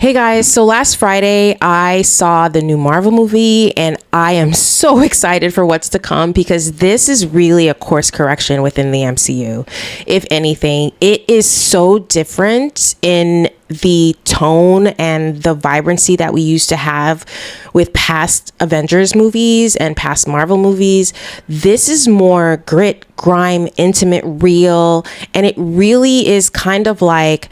Hey guys, so last Friday I saw the new Marvel movie and I am so excited for what's to come because this is really a course correction within the MCU. If anything, it is so different in the tone and the vibrancy that we used to have with past Avengers movies and past Marvel movies. This is more grit, grime, intimate, real, and it really is kind of like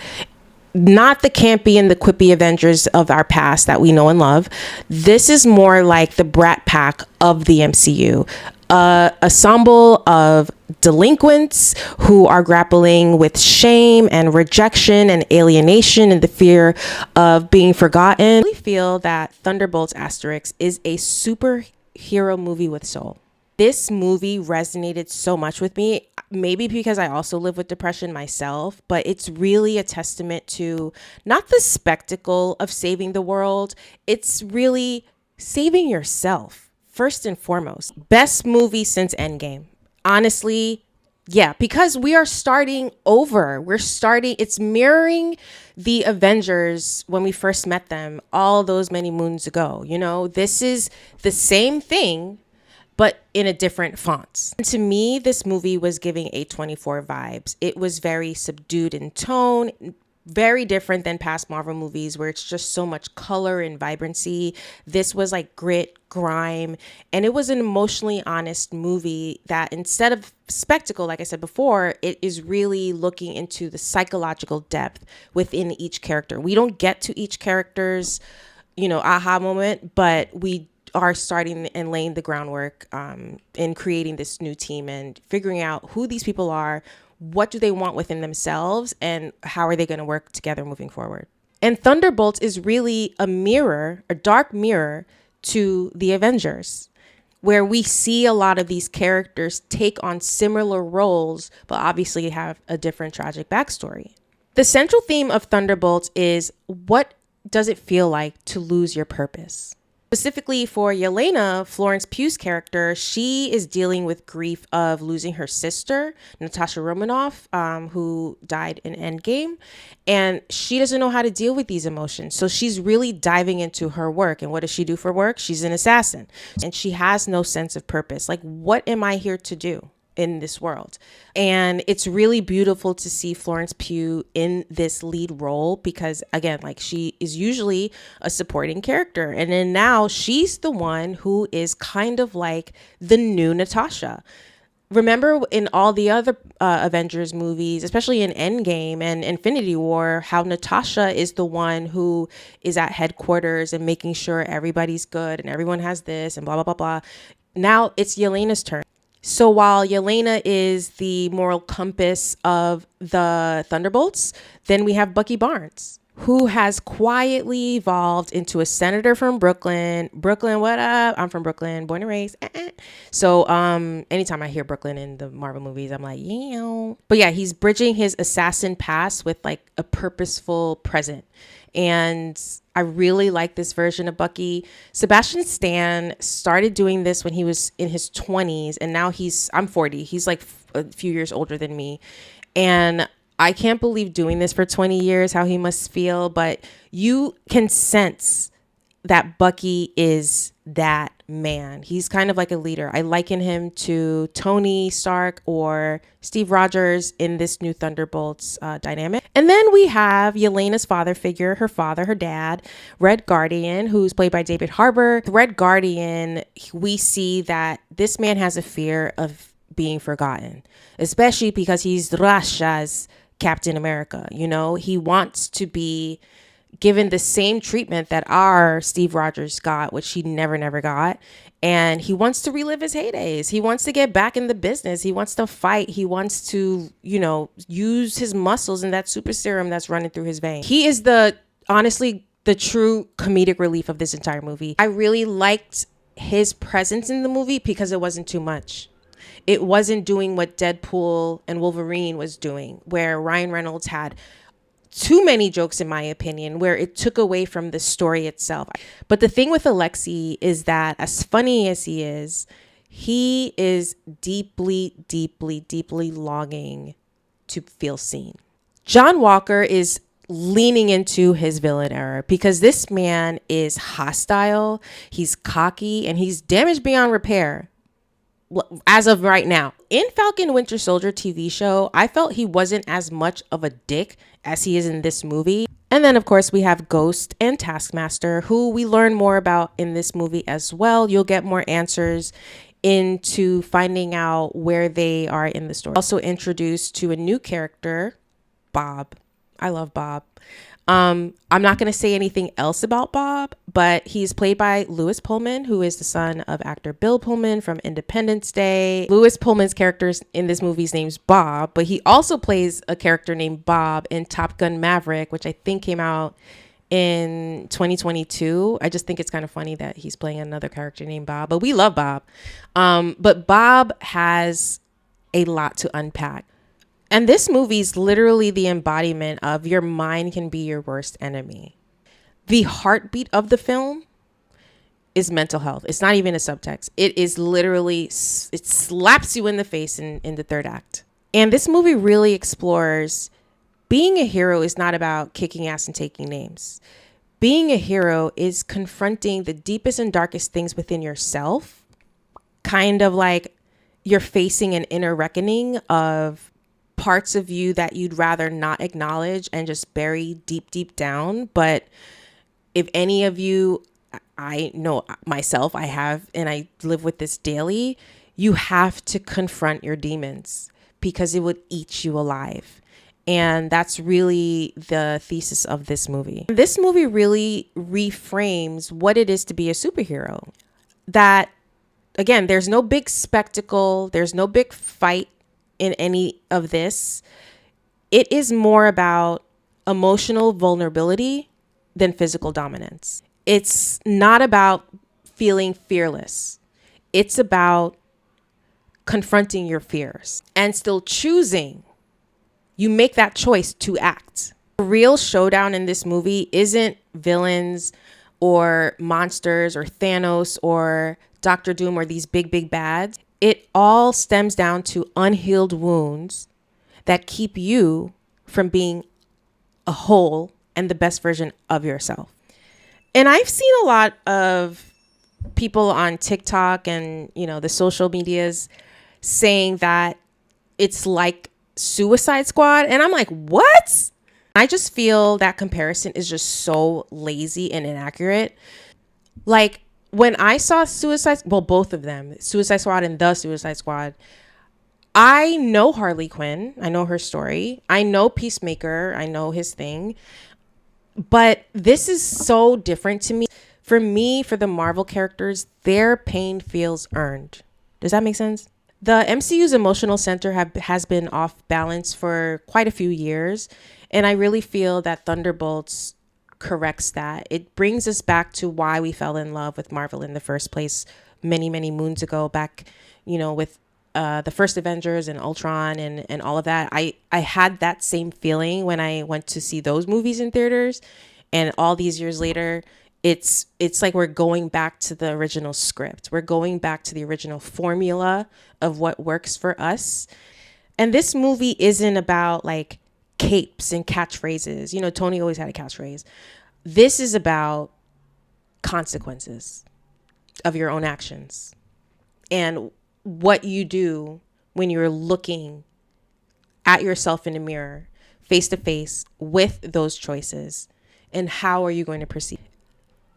not the campy and the quippy Avengers of our past that we know and love. This is more like the Brat Pack of the MCU. Ensemble of delinquents who are grappling with shame and rejection and alienation and the fear of being forgotten. I really feel that Thunderbolts Asterix is a superhero movie with soul. This movie resonated so much with me, maybe because I also live with depression myself, but it's really a testament to not the spectacle of saving the world, it's really saving yourself, first and foremost. Best movie since Endgame. Honestly, yeah, because we are starting over. It's mirroring the Avengers when we first met them all those many moons ago. You know, this is the same thing but in a different fonts. And to me, this movie was giving A24 vibes. It was very subdued in tone, very different than past Marvel movies where it's just so much color and vibrancy. This was like grit, grime, and it was an emotionally honest movie that instead of spectacle, like I said before, it is really looking into the psychological depth within each character. We don't get to each character's, aha moment, but we are starting and laying the groundwork in creating this new team and figuring out who these people are, what do they want within themselves, and how are they going to work together moving forward. And Thunderbolts is really a dark mirror to the Avengers, where we see a lot of these characters take on similar roles, but obviously have a different tragic backstory. The central theme of Thunderbolts is, what does it feel like to lose your purpose? Specifically for Yelena, Florence Pugh's character, she is dealing with grief of losing her sister, Natasha Romanoff, who died in Endgame. And she doesn't know how to deal with these emotions. So she's really diving into her work. And what does she do for work? She's an assassin. And she has no sense of purpose. Like, what am I here to do in this world? And it's really beautiful to see Florence Pugh in this lead role because, again, like, she is usually a supporting character, and then now she's the one who is kind of like the new Natasha. Remember in all the other Avengers movies, especially in Endgame and Infinity War, how Natasha is the one who is at headquarters and making sure everybody's good and everyone has this and blah, blah, blah, blah. Now it's Yelena's turn. So while Yelena is the moral compass of the Thunderbolts, then we have Bucky Barnes, who has quietly evolved into a senator from Brooklyn. Brooklyn, what up? I'm from Brooklyn, born and raised. So anytime I hear Brooklyn in the Marvel movies, I'm like, yeah. But yeah, he's bridging his assassin past with like a purposeful present. And I really like this version of Bucky. Sebastian Stan started doing this when he was in his 20s, and now I'm 40. He's like a few years older than me. And I can't believe doing this for 20 years, how he must feel, but you can sense that Bucky is that man. He's kind of like a leader. I liken him to Tony Stark or Steve Rogers in this new Thunderbolts dynamic. And then we have Yelena's father figure, her dad, Red Guardian, who's played by David Harbour. Red Guardian, we see that this man has a fear of being forgotten, especially because he's Russia's Captain America. He wants to be given the same treatment that our Steve Rogers got, which he never got. And he wants to relive his heydays. He wants to get back in the business. He wants to fight. He wants to, use his muscles and that super serum that's running through his veins. He is honestly, the true comedic relief of this entire movie. I really liked his presence in the movie because it wasn't too much. It wasn't doing what Deadpool and Wolverine was doing, where Ryan Reynolds had too many jokes, in my opinion, where it took away from the story itself. But the thing with Alexei is that as funny as he is deeply, deeply, deeply longing to feel seen. John Walker is leaning into his villain era, because this man is hostile, he's cocky, and he's damaged beyond repair as of right now. In Falcon Winter Soldier TV show, I felt he wasn't as much of a dick as he is in this movie. And then, of course, we have Ghost and Taskmaster, who we learn more about in this movie as well. You'll get more answers into finding out where they are in the story. Also introduced to a new character, Bob. I love Bob. I'm not going to say anything else about Bob, but he's played by Lewis Pullman, who is the son of actor Bill Pullman from Independence Day. Lewis Pullman's character in this movie's name's Bob, but he also plays a character named Bob in Top Gun Maverick, which I think came out in 2022. I just think it's kind of funny that he's playing another character named Bob, but we love Bob. But Bob has a lot to unpack. And this movie is literally the embodiment of your mind can be your worst enemy. The heartbeat of the film is mental health. It's not even a subtext. It is literally, it slaps you in the face in the third act. And this movie really explores being a hero is not about kicking ass and taking names. Being a hero is confronting the deepest and darkest things within yourself. Kind of like you're facing an inner reckoning of parts of you that you'd rather not acknowledge and just bury deep, deep down. But if any of you, I know myself, I have, and I live with this daily, you have to confront your demons because it would eat you alive. And that's really the thesis of this movie. This movie really reframes what it is to be a superhero. That, again, there's no big spectacle, there's no big fight in any of this. It is more about emotional vulnerability than physical dominance. It's not about feeling fearless. It's about confronting your fears and still choosing. You make that choice to act. The real showdown in this movie isn't villains or monsters or Thanos or Doctor Doom or these big, big bads. It all stems down to unhealed wounds that keep you from being a whole and the best version of yourself. And I've seen a lot of people on TikTok and, the social medias saying that it's like Suicide Squad. And I'm like, what? I just feel that comparison is just so lazy and inaccurate. Like, when I saw both of them, Suicide Squad and The Suicide Squad, I know Harley Quinn. I know her story. I know Peacemaker. I know his thing. But this is so different to me. For me, for the Marvel characters, their pain feels earned. Does that make sense? The MCU's emotional center has been off balance for quite a few years. And I really feel that Thunderbolts corrects that. It brings us back to why we fell in love with Marvel in the first place many, many moons ago, back, with the first Avengers and Ultron and all of that. I had that same feeling when I went to see those movies in theaters, and all these years later, it's like we're going back to the original script. We're going back to the original formula of what works for us. And this movie isn't about like capes and catchphrases. Tony always had a catchphrase. This is about consequences of your own actions and what you do when you're looking at yourself in a mirror, face to face with those choices, and how are you going to proceed.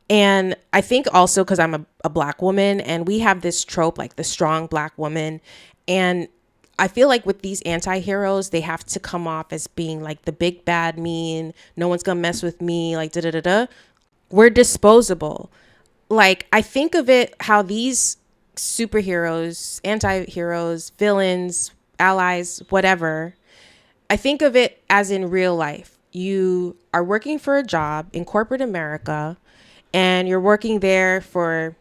And I think also because I'm a Black woman, and we have this trope, like the strong Black woman, and I feel like with these anti-heroes, they have to come off as being like the big bad mean, no one's gonna mess with me, like da-da-da-da. We're disposable. Like, I think of it how these superheroes, anti-heroes, villains, allies, whatever, I think of it as in real life. You are working for a job in corporate America, and you're working there for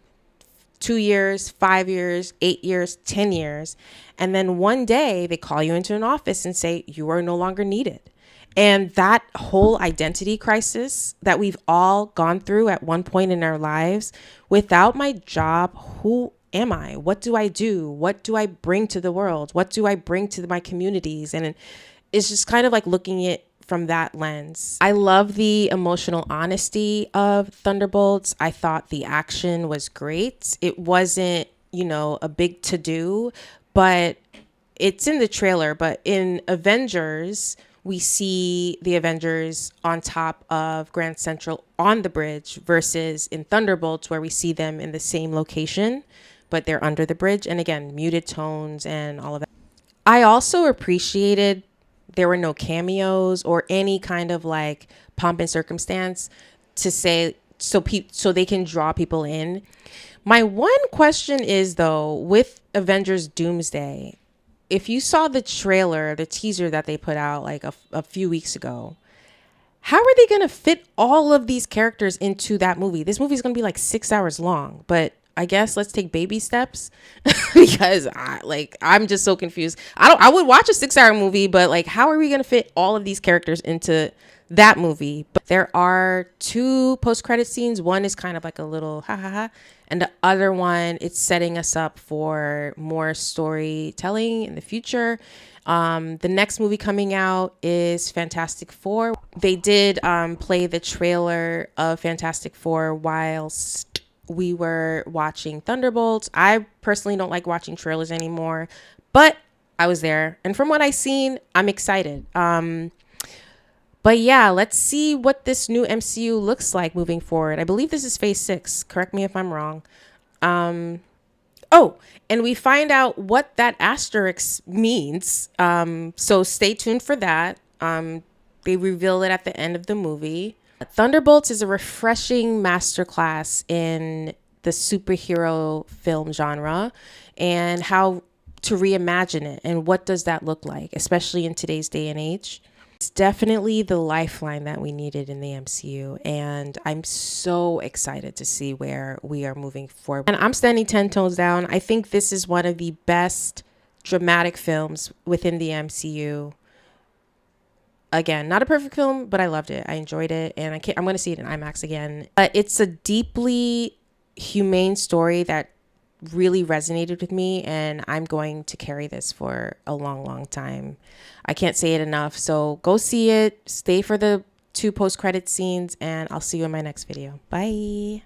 2 years, 5 years, 8 years, 10 years. And then one day they call you into an office and say, you are no longer needed. And that whole identity crisis that we've all gone through at one point in our lives, without my job, who am I? What do I do? What do I bring to the world? What do I bring to my communities? And it's just kind of like looking at from that lens. I love the emotional honesty of Thunderbolts. I thought the action was great. It wasn't, a big to do, but it's in the trailer. But in Avengers, we see the Avengers on top of Grand Central on the bridge versus in Thunderbolts where we see them in the same location, but they're under the bridge. And again, muted tones and all of that. I also appreciated there were no cameos or any kind of like pomp and circumstance to say so they can draw people in. My one question is though, with Avengers Doomsday, if you saw the trailer, the teaser that they put out like a few weeks ago, how are they going to fit all of these characters into that movie? This movie is going to be like 6 hours long, but I guess let's take baby steps because I'm just so confused. I would watch a 6 hour movie, but like, how are we going to fit all of these characters into that movie? But there are 2 post-credit scenes. One is kind of like a little ha ha ha. And the other one, it's setting us up for more storytelling in the future. The next movie coming out is Fantastic Four. They did play the trailer of Fantastic Four whilst we were watching Thunderbolts. I personally don't like watching trailers anymore, but I was there. And from what I've seen, I'm excited. But yeah, let's see what this new MCU looks like moving forward. I believe this is phase 6. Correct me if I'm wrong. Oh, and we find out what that asterisk means. So stay tuned for that. They reveal it at the end of the movie. Thunderbolts is a refreshing masterclass in the superhero film genre and how to reimagine it and what does that look like, especially in today's day and age. It's definitely the lifeline that we needed in the MCU, and I'm so excited to see where we are moving forward. And I'm standing 10 toes down. I think this is one of the best dramatic films within the MCU. Again, not a perfect film, but I loved it. I enjoyed it, and I'm going to see it in IMAX again. But it's a deeply humane story that really resonated with me, and I'm going to carry this for a long, long time. I can't say it enough. So go see it. Stay for the 2 post-credit scenes, and I'll see you in my next video. Bye.